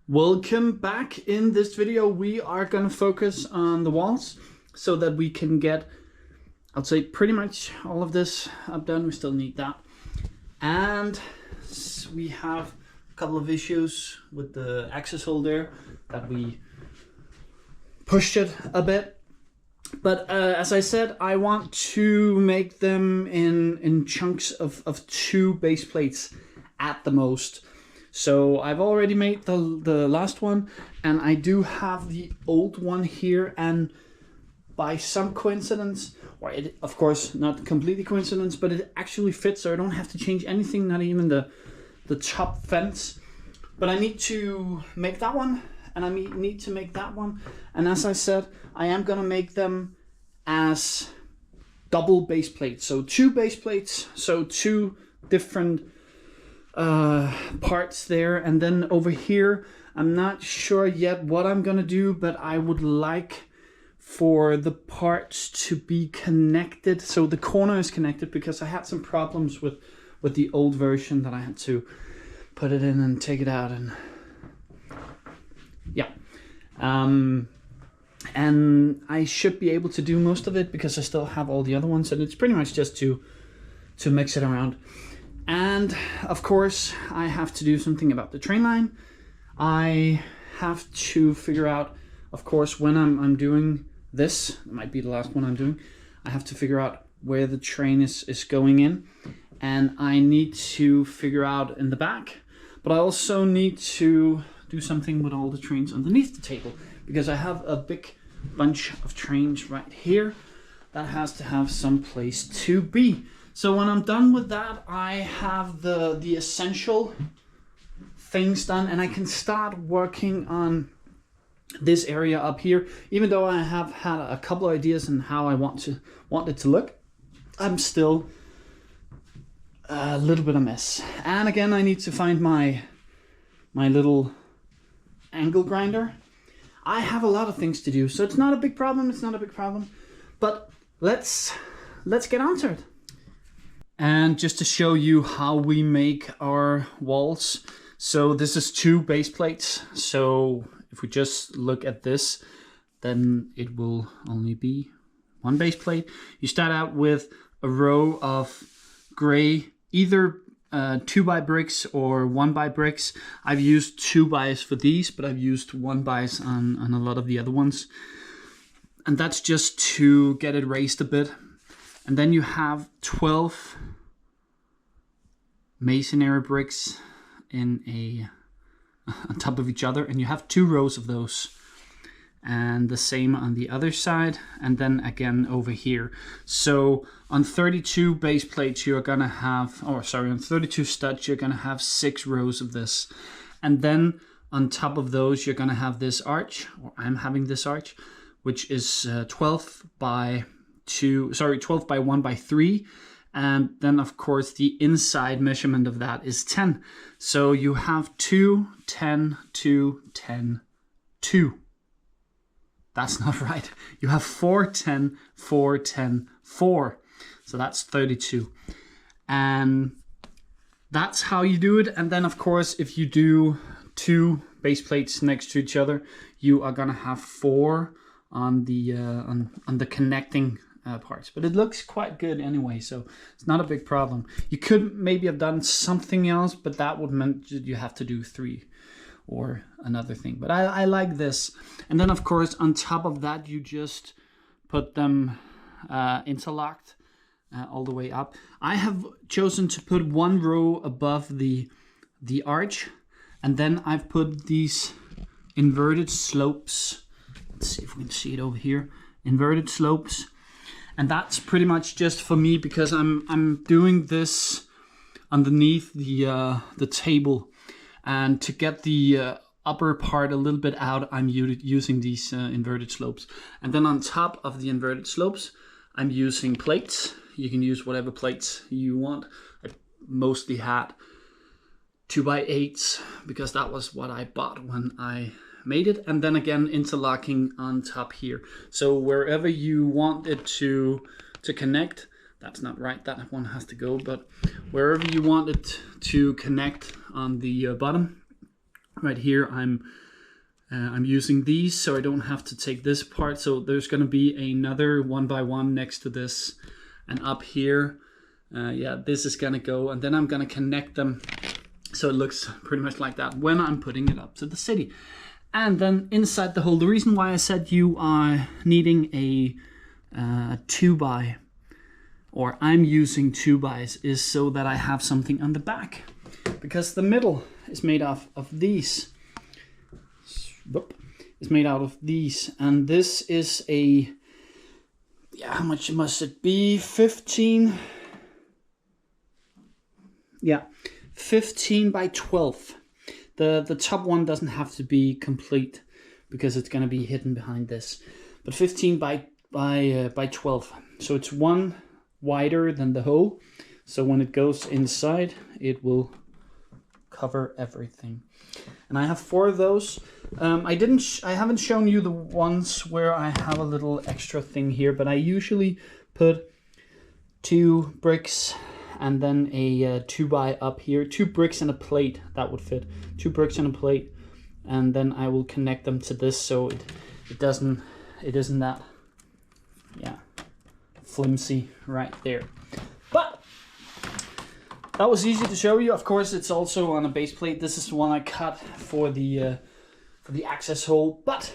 Welcome back. In this video we are going to focus on the walls so that we can get, I'd say, pretty much all of this up done. We still need that, and we have a couple of issues with the access hole there that we pushed it a bit, but as I said, I want to make them in chunks of 2 base plates at the most. So I've already made the last one, and I do have the old one here, and by some coincidence, or it, of course not completely coincidence, but it actually fits, so I don't have to change anything, not even the top fence. But I need to make that one, and I need to make that one, and as I said, I am gonna make them as double base plates, so 2 base plates, so 2 different parts there. And then over here, I'm not sure yet what I'm gonna do, but I would like for the parts to be connected, so the corner is connected, because I had some problems with the old version that I had to put it in and take it out, and yeah, and I should be able to do most of it because I still have all the other ones, and it's pretty much just to mix it around. And of course I have to do something about the train line. I have to figure out, of course, when I'm doing this, it might be the last one I'm doing, I have to figure out where the train is going in, and I need to figure out in the back, but I also need to do something with all the trains underneath the table, because I have a big bunch of trains right here that has to have some place to be. So when I'm done with that, I have the essential things done, and I can start working on this area up here. Even though I have had a couple of ideas on how I want it to look, I'm still a little bit of a mess. And again, I need to find my little angle grinder. I have a lot of things to do, so it's not a big problem. It's not a big problem, but let's get on to it. And just to show you how we make our walls, so this is 2 base plates. So if we just look at this, then it will only be 1 base plate. You start out with a row of gray, either 2x bricks or 1x bricks. I've used 2x's for these, but I've used 1x's on a lot of the other ones. And that's just to get it raised a bit. And then you have 12 masonry bricks on top of each other, and you have 2 rows of those, and the same on the other side, and then again over here. So on 32 base plates you're gonna have, on 32 studs you're gonna have 6 rows of this, and then on top of those you're gonna have this arch, or I'm having this arch, which is 12 by 1 by 3, and then of course the inside measurement of that is 10. So you have 2, 10, 2, 10, 2. That's not right. You have 4, 10, 4, 10, 4. So that's 32. And that's how you do it. And then of course, if you do 2 base plates next to each other, you are gonna have 4 on the connecting parts, but it looks quite good anyway, so it's not a big problem. You could maybe have done something else, but that would mean you have to do 3 or another thing, but I like this. And then of course on top of that you just put them interlocked all the way up. I have chosen to put 1 row above the arch, and then I've put these inverted slopes. Let's see if we can see it over here. Inverted slopes. And that's pretty much just for me, because I'm doing this underneath the table, and to get the upper part a little bit out, I'm using these inverted slopes. And then on top of the inverted slopes, I'm using plates. You can use whatever plates you want. I mostly had 2x8s because that was what I bought when I made it, and then again interlocking on top here. So wherever you want it to connect, that's not right, that one has to go, but wherever you want it to connect on the bottom, right here I'm using these so I don't have to take this apart. So there's going to be another 1x1 next to this, and up here, yeah, this is going to go, and then I'm going to connect them so it looks pretty much like that when I'm putting it up to the city. And then inside the hole, the reason why I said you are needing a 2x, or I'm using 2x's, is so that I have something on the back, because the middle is made of these. Is made out of these, and this is a, yeah, how much must it be? 15. Yeah, 15 by 12. The top one doesn't have to be complete because it's going to be hidden behind this, but 15 by 12. So it's one wider than the hole. So when it goes inside, it will cover everything. And I have 4 of those. I haven't shown you the ones where I have a little extra thing here, but I usually put 2 bricks and then a 2x up here, 2 bricks and a plate. That would fit. 2 bricks and a plate, and then I will connect them to this so it isn't that, yeah, flimsy right there. But that was easy to show you. Of course, it's also on a base plate. This is the one I cut for the access hole, but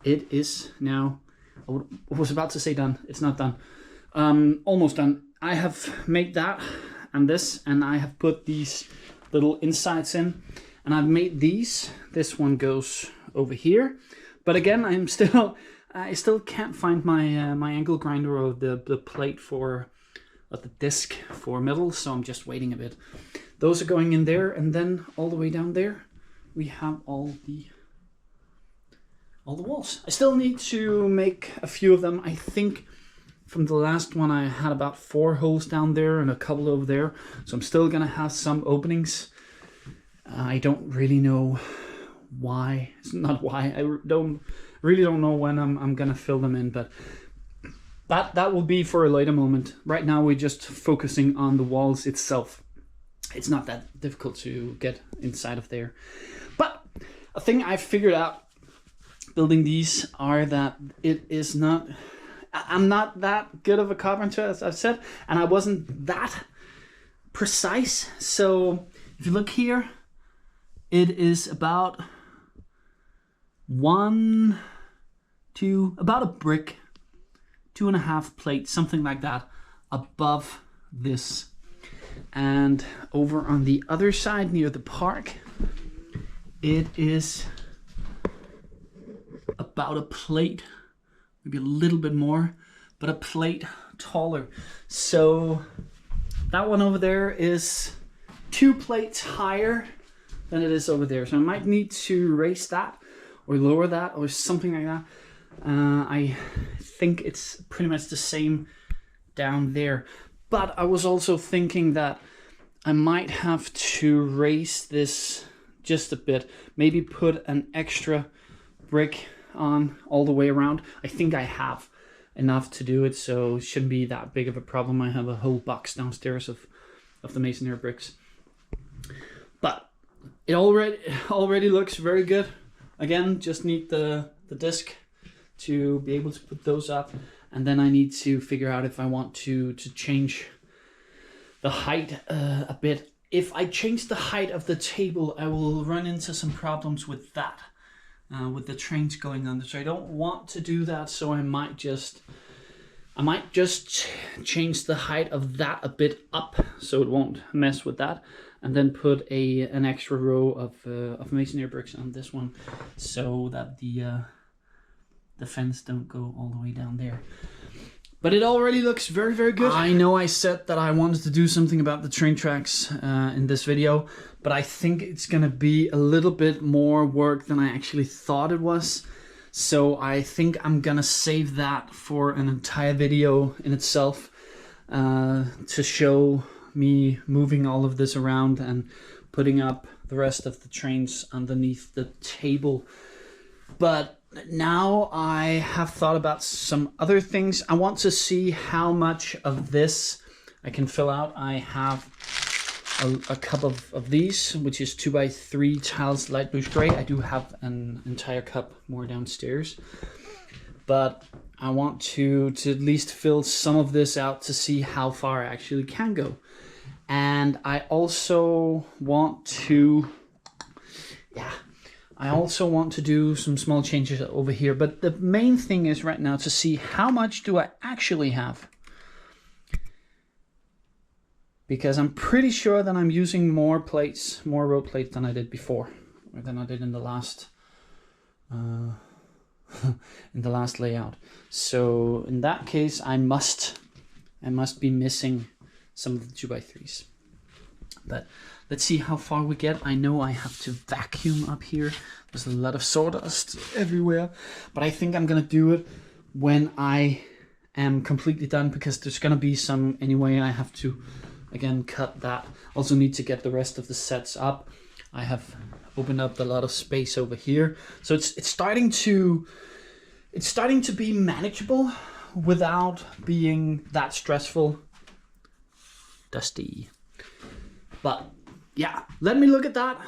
it is now, I was about to say done. It's not done. Almost done. I have made that and this, and I have put these little insides in, and I've made these. This one goes over here, but again, I still can't find my my angle grinder or the plate for the disc for metal, so I'm just waiting a bit. Those are going in there, and then all the way down there we have all the walls. I still need to make a few of them. I think from the last one I had about 4 holes down there and a couple over there, so I'm still gonna have some openings. I don't really know why. It's not why. I really don't know when I'm gonna fill them in, but that will be for a later moment. Right now we're just focusing on the walls itself. It's not that difficult to get inside of there. But a thing I figured out building these are that it is not, I'm not that good of a carpenter, as I've said, and I wasn't that precise. So if you look here, it is about about a brick, 2.5 plates, something like that, above this. And over on the other side near the park, it is about a plate, maybe a little bit more, but a plate taller. So that one over there is 2 plates higher than it is over there. So I might need to raise that or lower that or something like that. I think it's pretty much the same down there. But I was also thinking that I might have to raise this just a bit. Maybe put an extra brick on all the way around. I think I have enough to do it, so it shouldn't be that big of a problem. I have a whole box downstairs of the masonry bricks. But it already looks very good. Again, just need the disc to be able to put those up, and then I need to figure out if I want to change the height a bit. If I change the height of the table, I will run into some problems with that, with the trains going under. So I don't want to do that. So I might just change the height of that a bit up, so it won't mess with that, and then put an extra row of masonry bricks on this one, so that the fence don't go all the way down there. But it already looks very, very good. I know I said that I wanted to do something about the train tracks in this video, but I think it's gonna be a little bit more work than I actually thought it was. So I think I'm gonna save that for an entire video in itself, to show me moving all of this around and putting up the rest of the trains underneath the table. But now I have thought about some other things. I want to see how much of this I can fill out. I have a cup of these, which is 2x3 tiles light bluish gray. I do have an entire cup more downstairs, but I want to at least fill some of this out to see how far I actually can go. And I also want to, do some small changes over here. But the main thing is right now to see how much do I actually have. Because I'm pretty sure that I'm using more plates, more road plates than I did before, or than I did in the last layout. So in that case, I must be missing some of the 2x3s. But let's see how far we get. I know I have to vacuum up here. There's a lot of sawdust everywhere, but I think I'm gonna do it when I am completely done, because there's gonna be some anyway. I have to again cut that. Also need to get the rest of the sets up. I have opened up a lot of space over here, so it's starting to be manageable without being that stressful. Dusty. But yeah, let me look at that,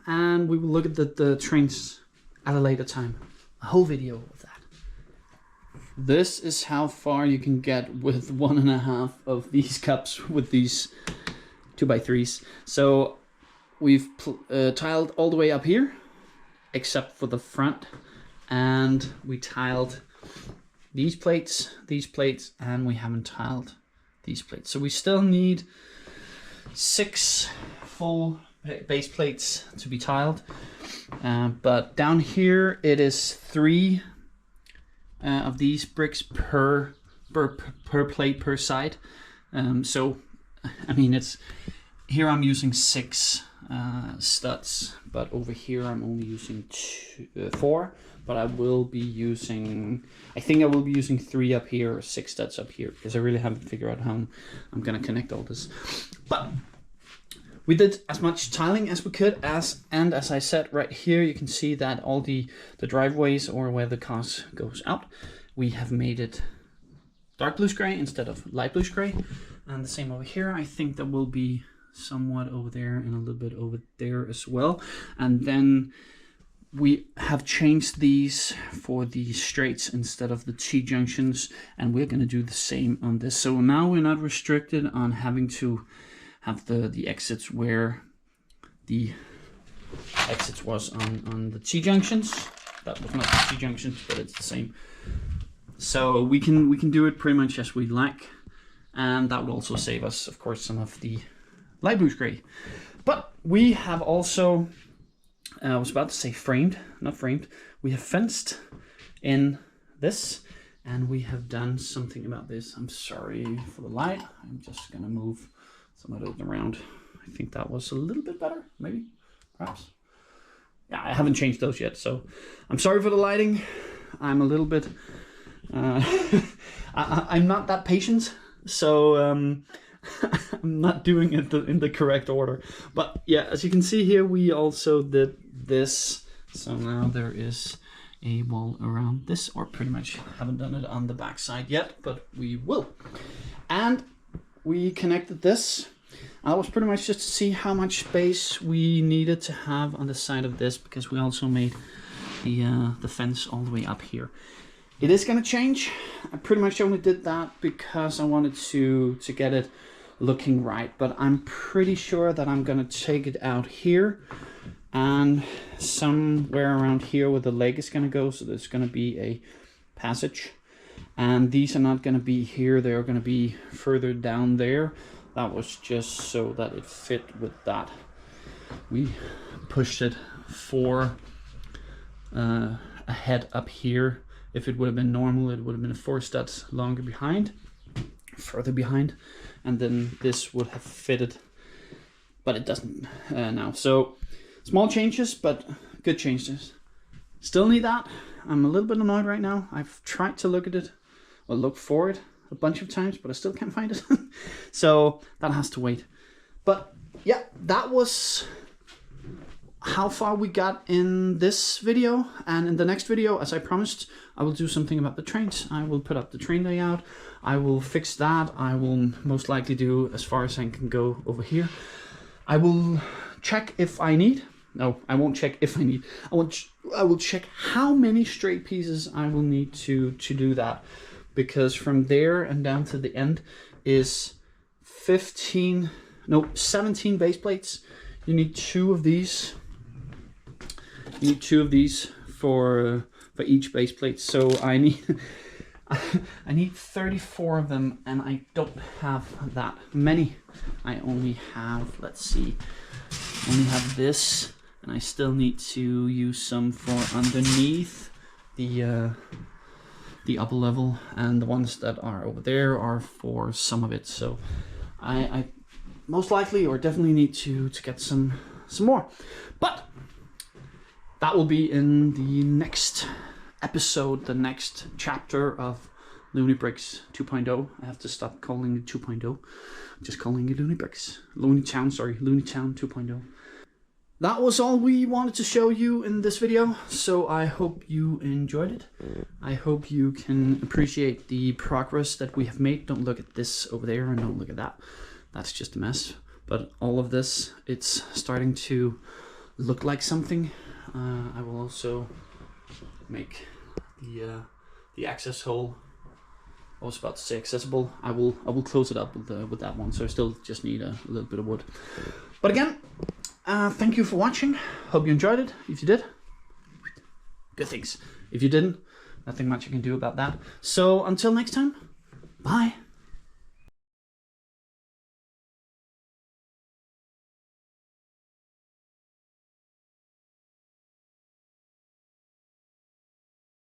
and we will look at the trains at a later time. A whole video of that. This is how far you can get with 1.5 of these cups with these 2x3s. So we've tiled all the way up here, except for the front, and we tiled these plates, and we haven't tiled these plates. So we still need 6 full base plates to be tiled, but down here it is 3 of these bricks per plate per side. So I mean, it's here I'm using 6 studs, but over here I'm only using 4. But I will be using, I think I will be using 3 up here or 6 studs up here, because I really haven't figured out how I'm gonna connect all this. But we did as much tiling as we could, and as I said right here, you can see that all the driveways, or where the cars goes out, we have made it dark bluish gray instead of light bluish gray. And the same over here. I think there will be somewhat over there and a little bit over there as well. And then we have changed these for the straights instead of the T-junctions, and we're going to do the same on this. So now we're not restricted on having to have the exits where the exits was on the T-junctions. That was not the T-junctions, but it's the same. So we can do it pretty much as we like, and that will also save us, of course, some of the light bluish gray. But we have also, I was about to say framed, not framed. We have fenced in this, and we have done something about this. I'm sorry for the light. I'm just gonna move some of it around. I think that was a little bit better, maybe, perhaps. Yeah, I haven't changed those yet, so I'm sorry for the lighting. I'm a little bit, I'm not that patient, so I'm not doing it in the correct order. But yeah, as you can see here, we also did this. So now there is a wall around this, or pretty much haven't done it on the back side yet, but we will. And we connected this. That was pretty much just to see how much space we needed to have on the side of this, because we also made the fence all the way up here. It is going to change. I pretty much only did that because I wanted to get it looking right, but I'm pretty sure that I'm going to take it out here and somewhere around here where the leg is going to go. So there's going to be a passage, and these are not going to be here. They're going to be further down there. That was just so that it fit with that. We pushed it 4 ahead up here. If it would have been normal, it would have been 4 studs longer behind, further behind, and then this would have fitted, but it doesn't now. So small changes, but good changes. Still need that. I'm a little bit annoyed right now. I've tried to look at it, or look for it a bunch of times, but I still can't find it. So that has to wait. But yeah, that was how far we got in this video. And in the next video, as I promised, I will do something about the trains. I will put up the train layout. I will fix that. I will most likely do as far as I can go over here. I will check if I need. No, I won't check if I need. I will check how many straight pieces I will need to do that, because from there and down to the end is 17 base plates. You need 2 of these. You need 2 of these for each base plate. So I need 34 of them, and I don't have that many. I only have, let's see, only have this, and I still need to use some for underneath the upper level, and the ones that are over there are for some of it. So I most likely or definitely need to get some more, but that will be in the next episode, the next chapter of LouNeBricks 2.0. I have to stop calling it 2.0, just calling it LouNeTown, sorry, LouNeTown 2.0. That was all we wanted to show you in this video, so I hope you enjoyed it. I hope you can appreciate the progress that we have made. Don't look at this over there, and don't look at that. That's just a mess. But all of this, it's starting to look like something. I will also make the access hole, I was about to say accessible. I will close it up with that one, so I still just need a little bit of wood. But again, thank you for watching. Hope you enjoyed it. If you did, good things. If you didn't, nothing much I can do about that. So until next time, bye.